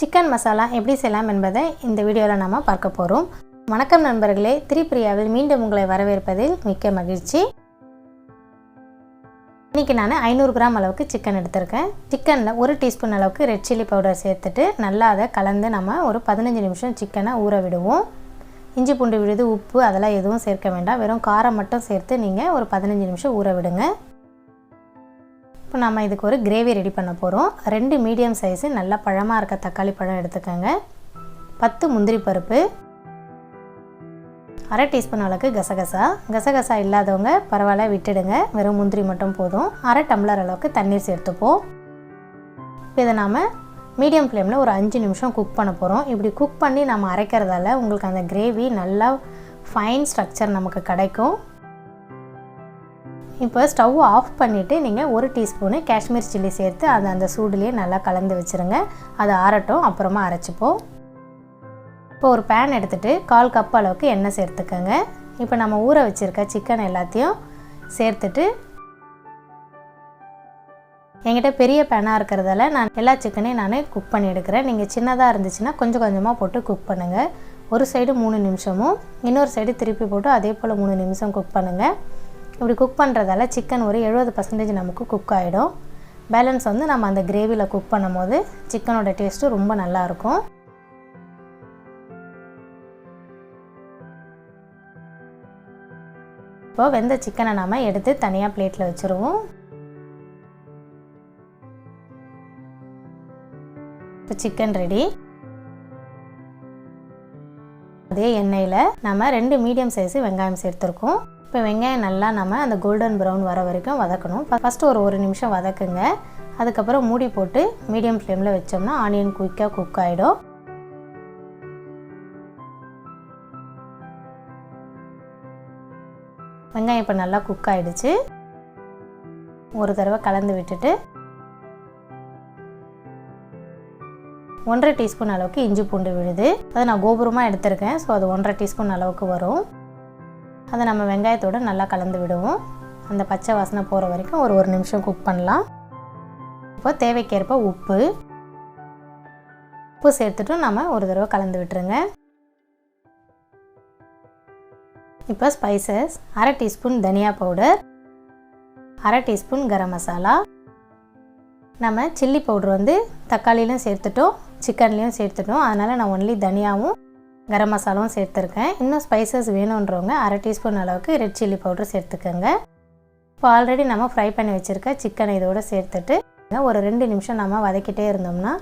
Chicken masala எப்படி செய்யலாம் என்பதை இந்த வீடியோவில் நாம் பார்க்க போகிறோம். வணக்கம் நண்பர்களே, பிரியாவில் மீண்டும் உங்களை வரவேற்பதில் மிக்க மகிழ்ச்சி. இன்றைக்கி நான் 500 கிராம் அளவுக்கு சிக்கன் எடுத்திருக்கேன். சிக்கனில் 1 டீஸ்பூன் அளவுக்கு ரெட் சில்லி பவுடர் சேர்த்துட்டு நல்லா அதை கலந்து நம்ம ஒரு 15 நிமிஷம் சிக்கனை ஊற விடுவோம். இஞ்சி பூண்டு விழுது, உப்பு அதெல்லாம் எதுவும் சேர்க்க வேண்டாம். வெறும் காரம் மட்டும் சேர்த்து நீங்கள் ஒரு 15 நிமிஷம் ஊற விடுங்க. இப்போ நம்ம இதுக்கு ஒரு கிரேவி ரெடி பண்ண போகிறோம். 2 மீடியம் சைஸு நல்லா பழமாக இருக்க தக்காளி பழம் எடுத்துக்கோங்க. 10 முந்திரி பருப்பு, அரை டீஸ்பூன் அளவுக்கு கசகசா இல்லாதவங்க பரவாயில்ல விட்டுடுங்க, வெறும் முந்திரி மட்டும் போதும். அரை டம்ளர் அளவுக்கு தண்ணீர் சேர்த்துப்போம். இப்போ இதை நாம் மீடியம் ஃப்ளேமில் ஒரு 5 நிமிஷம் குக் பண்ண போகிறோம். இப்படி குக் பண்ணி நம்ம அரைக்கிறதால உங்களுக்கு அந்த கிரேவி நல்லா ஃபைன் ஸ்ட்ரக்சர் நமக்கு கிடைக்கும். இப்போ ஸ்டவ் ஆஃப் பண்ணிவிட்டு நீங்கள் 1 டீஸ்பூனு காஷ்மீர் சில்லி சேர்த்து அதை அந்த சூடுலேயே நல்லா கலந்து வச்சுருங்க. அதை ஆறட்டும், அப்புறமா அரைச்சிப்போம். இப்போ ஒரு பேன் எடுத்துகிட்டு 1/4 கப் அளவுக்கு எண்ணெய் சேர்த்துக்கோங்க. இப்போ நம்ம ஊற வச்சுருக்க சிக்கன் எல்லாத்தையும் சேர்த்துட்டு, என்கிட்ட பெரிய பேனாக இருக்கிறதால நான் எல்லா சிக்கனையும் நான் குக் பண்ணி எடுக்கிறேன். நீங்கள் சின்னதாக இருந்துச்சுன்னா கொஞ்சம் கொஞ்சமாக போட்டு குக் பண்ணுங்கள். ஒரு சைடு 3 நிமிஷமும் இன்னொரு சைடு திருப்பி போட்டு அதே போல் 3 நிமிஷம் குக் பண்ணுங்கள். இப்படி குக் பண்ணுறதால சிக்கன் ஒரு 70% நமக்கு குக் ஆகிடும். பேலன்ஸ் வந்து நம்ம அந்த கிரேவியில் குக் பண்ணும் போது சிக்கனோட டேஸ்ட்டு ரொம்ப நல்லாயிருக்கும். இப்போ வெந்த சிக்கனை நம்ம எடுத்து தனியாக பிளேட்டில் வச்சுருவோம். இப்போ சிக்கன் ரெடி. அதே எண்ணெயில் நம்ம 2 மீடியம் சைஸு வெங்காயம் சேர்த்துருக்கோம். இப்போ வெங்காயம் நல்லா நம்ம அந்த கோல்டன் ப்ரௌன் வர வரைக்கும் வதக்கணும். ஃபஸ்ட்டு ஒரு 1 நிமிஷம் வதக்குங்க. அதுக்கப்புறம் மூடி போட்டு மீடியம் ஃப்ளேமில் வச்சோம்னா ஆனியன் குயிக்காக குக் ஆகிடும். வெங்காயம் இப்போ நல்லா குக் ஆகிடுச்சு. ஒரு தடவை கலந்து விட்டுட்டு 1/2 டீஸ்பூன் அளவுக்கு இஞ்சி பூண்டு விழுது, அதை நான் கோபுரமாக எடுத்திருக்கேன். ஸோ அது 1/2 டீஸ்பூன் அளவுக்கு வரும். அதை நம்ம வெங்காயத்தோடு நல்லா கலந்து விடுவோம். அந்த பச்சை வாசனை போகிற வரைக்கும் ஒரு 1 நிமிஷம் குக் பண்ணலாம். இப்போ தேவைக்கேற்ப உப்பு சேர்த்துட்டு நம்ம ஒரு தடவை கலந்து விட்டுருங்க. இப்போ ஸ்பைசஸ்: அரை டீஸ்பூன் தனியா பவுடர், அரை டீஸ்பூன் கரம் மசாலா. நம்ம சில்லி பவுடர் வந்து தக்காளிலையும் சேர்த்துட்டோம், சிக்கன்லேயும் சேர்த்துட்டோம். அதனால் நான் ஒன்லி தனியாவும் கரம் மசாலாவும் சேர்த்துருக்கேன். இன்னும் ஸ்பைசஸ் வேணுன்றவங்க அரை டீஸ்பூன் அளவுக்கு ரெட் சில்லி பவுடர் சேர்த்துக்கோங்க. இப்போ ஆல்ரெடி நம்ம ஃப்ரை பண்ணி வச்சுருக்க சிக்கனை இதோடு சேர்த்துட்டு ஒரு 2 நிமிஷம் நம்ம வதக்கிட்டே இருந்தோம்னா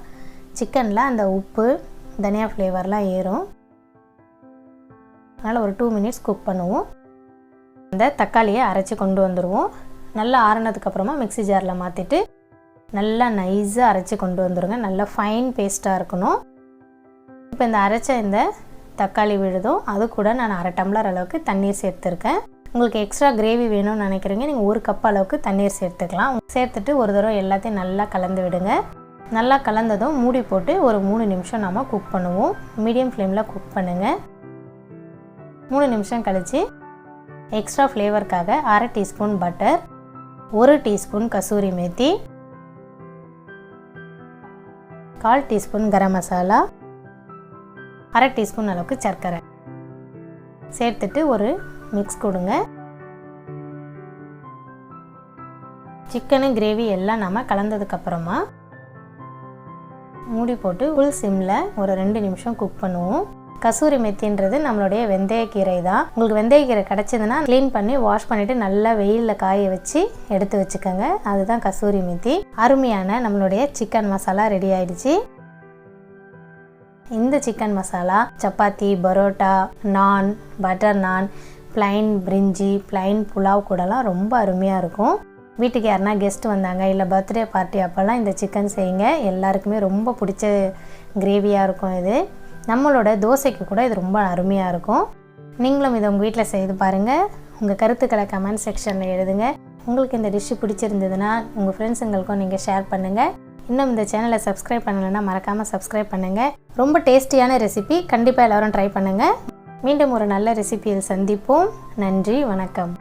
சிக்கனில் அந்த உப்பு தனியா ஃப்ளேவர்லாம் ஏறும். அதனால் ஒரு 2 மினிட்ஸ் குக் பண்ணுவோம். அந்த தக்காளியை அரைச்சி கொண்டு வந்துடுவோம். நல்லா ஆறுனதுக்கப்புறமா மிக்ஸி ஜாரில் மாற்றிட்டு நல்லா நைஸாக அரைச்சி கொண்டு வந்துடுங்க. நல்லா ஃபைன் பேஸ்ட்டாக இருக்கணும். இப்போ இந்த அரைச்ச இந்த தக்காளி விழுதும் அது கூட நான் அரை டம்ளர் அளவுக்கு தண்ணீர் சேர்த்துருக்கேன். உங்களுக்கு எக்ஸ்ட்ரா கிரேவி வேணும்னு நினைக்கிறீங்க, நீங்கள் 1 கப் அளவுக்கு தண்ணீர் சேர்த்துக்கலாம். சேர்த்துட்டு ஒரு தடவை எல்லாத்தையும் நல்லா கலந்து விடுங்க. நல்லா கலந்ததும் மூடி போட்டு ஒரு 3 நிமிஷம் நம்ம குக் பண்ணுவோம். மீடியம் ஃப்ளேமில் குக் பண்ணுங்கள். 3 நிமிஷம் கழித்து எக்ஸ்ட்ரா ஃப்ளேவருக்காக அரை teaspoon butter, 1 teaspoon kasuri methi, 1/4 teaspoon garam masala, அரை டீஸ்பூன் அளவுக்கு சர்க்கரை சேர்த்துட்டு ஒரு மிக்ஸ் கொடுங்க. சிக்கனு கிரேவி எல்லாம் நம்ம கலந்ததுக்கப்புறமா மூடி போட்டு ஃபுல் சிம்மில் ஒரு 2 நிமிஷம் குக் பண்ணுவோம். கசூரி மெத்தின்றது நம்மளுடைய வெந்தயக்கீரை தான். உங்களுக்கு வெந்தயக்கீரை கிடச்சிதுன்னா க்ளீன் பண்ணி வாஷ் பண்ணிவிட்டு நல்லா வெயிலில் காய வச்சு எடுத்து வச்சுக்கோங்க. அதுதான் கசூரி மெத்தி. அருமையான நம்மளுடைய சிக்கன் மசாலா ரெடி ஆயிடுச்சு. இந்த சிக்கன் மசாலா சப்பாத்தி, பரோட்டா, நான், பட்டர் நான், பிளைன் பிரிஞ்சி, பிளைன் புலாவ் கூடலாம் ரொம்ப அருமையாக இருக்கும். வீட்டுக்கு யாருனா கெஸ்ட் வந்தாங்க இல்லை பர்த்டே பார்ட்டி அப்போல்லாம் இந்த சிக்கன் செய்யுங்க. எல்லாருக்குமே ரொம்ப பிடிச்ச கிரேவியாக இருக்கும். இது நம்மளோட தோசைக்கு கூட இது ரொம்ப அருமையாக இருக்கும். நீங்களும் இதை உங்கள் வீட்டில் செய்து பாருங்கள். உங்கள் கருத்துக்களை கமெண்ட் செக்ஷனில் எழுதுங்க. உங்களுக்கு இந்த டிஷ்ஷு பிடிச்சிருந்ததுன்னா உங்கள் ஃப்ரெண்ட்ஸுங்களுக்கும் நீங்கள் ஷேர் பண்ணுங்கள். இன்னும் இந்த சேனலை சப்ஸ்கிரைப் பண்ணலைன்னா மறக்காமல் சப்ஸ்கிரைப் பண்ணுங்கள். ரொம்ப டேஸ்டியான ரெசிபி, கண்டிப்பாக எல்லோரும் ட்ரை பண்ணுங்கள். மீண்டும் ஒரு நல்ல ரெசிபியில் சந்திப்போம். நன்றி, வணக்கம்.